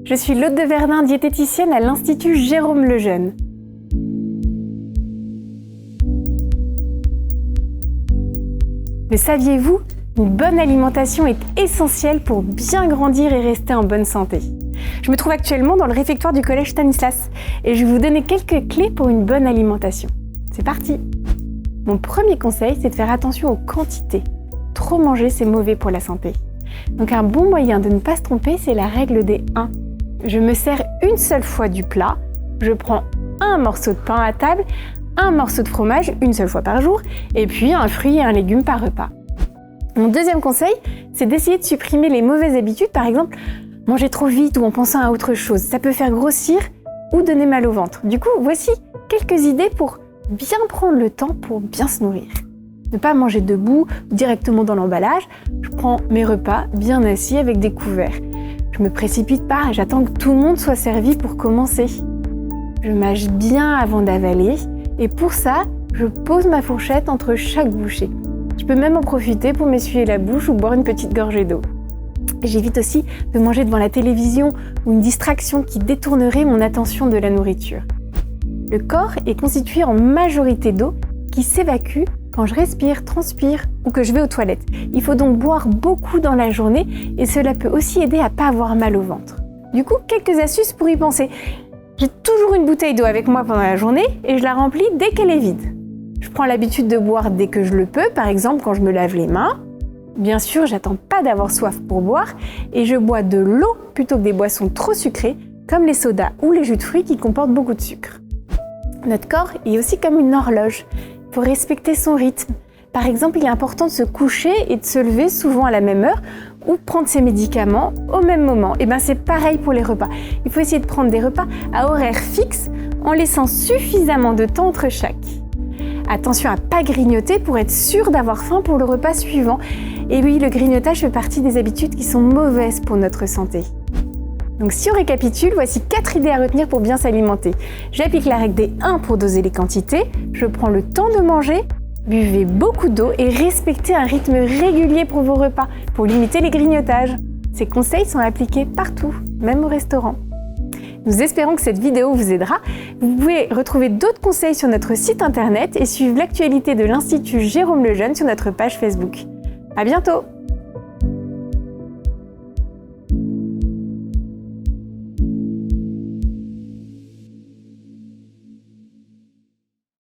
Je suis Laude de Verdun, diététicienne à l'Institut Jérôme Lejeune. Le saviez-vous? Une bonne alimentation est essentielle pour bien grandir et rester en bonne santé. Je me trouve actuellement dans le réfectoire du collège Stanislas et je vais vous donner quelques clés pour une bonne alimentation. C'est parti! Mon premier conseil, c'est de faire attention aux quantités. Trop manger, c'est mauvais pour la santé. Donc un bon moyen de ne pas se tromper, c'est la règle des 1. Je me sers une seule fois du plat, je prends un morceau de pain à table, un morceau de fromage une seule fois par jour, et puis un fruit et un légume par repas. Mon deuxième conseil, c'est d'essayer de supprimer les mauvaises habitudes, par exemple, manger trop vite ou en pensant à autre chose. Ça peut faire grossir ou donner mal au ventre. Du coup, voici quelques idées pour bien prendre le temps pour bien se nourrir. Ne pas manger debout ou directement dans l'emballage. Je prends mes repas bien assis avec des couverts. Je me précipite pas, j'attends que tout le monde soit servi pour commencer. Je mâche bien avant d'avaler et pour ça, je pose ma fourchette entre chaque bouchée. Je peux même en profiter pour m'essuyer la bouche ou boire une petite gorgée d'eau. J'évite aussi de manger devant la télévision ou une distraction qui détournerait mon attention de la nourriture. Le corps est constitué en majorité d'eau qui s'évacue quand je respire, transpire ou que je vais aux toilettes. Il faut donc boire beaucoup dans la journée et cela peut aussi aider à ne pas avoir mal au ventre. Du coup, quelques astuces pour y penser. J'ai toujours une bouteille d'eau avec moi pendant la journée et je la remplis dès qu'elle est vide. Je prends l'habitude de boire dès que je le peux, par exemple quand je me lave les mains. Bien sûr, j'attends pas d'avoir soif pour boire et je bois de l'eau plutôt que des boissons trop sucrées comme les sodas ou les jus de fruits qui comportent beaucoup de sucre. Notre corps est aussi comme une horloge. Il faut respecter son rythme. Par exemple, il est important de se coucher et de se lever souvent à la même heure ou prendre ses médicaments au même moment. Et bien c'est pareil pour les repas. Il faut essayer de prendre des repas à horaire fixe en laissant suffisamment de temps entre chaque. Attention à ne pas grignoter pour être sûr d'avoir faim pour le repas suivant. Et oui, le grignotage fait partie des habitudes qui sont mauvaises pour notre santé. Donc si on récapitule, voici 4 idées à retenir pour bien s'alimenter. J'applique la règle des 1 pour doser les quantités, je prends le temps de manger, buvez beaucoup d'eau et respectez un rythme régulier pour vos repas pour limiter les grignotages. Ces conseils sont appliqués partout, même au restaurant. Nous espérons que cette vidéo vous aidera. Vous pouvez retrouver d'autres conseils sur notre site internet et suivre l'actualité de l'Institut Jérôme Lejeune sur notre page Facebook. À bientôt!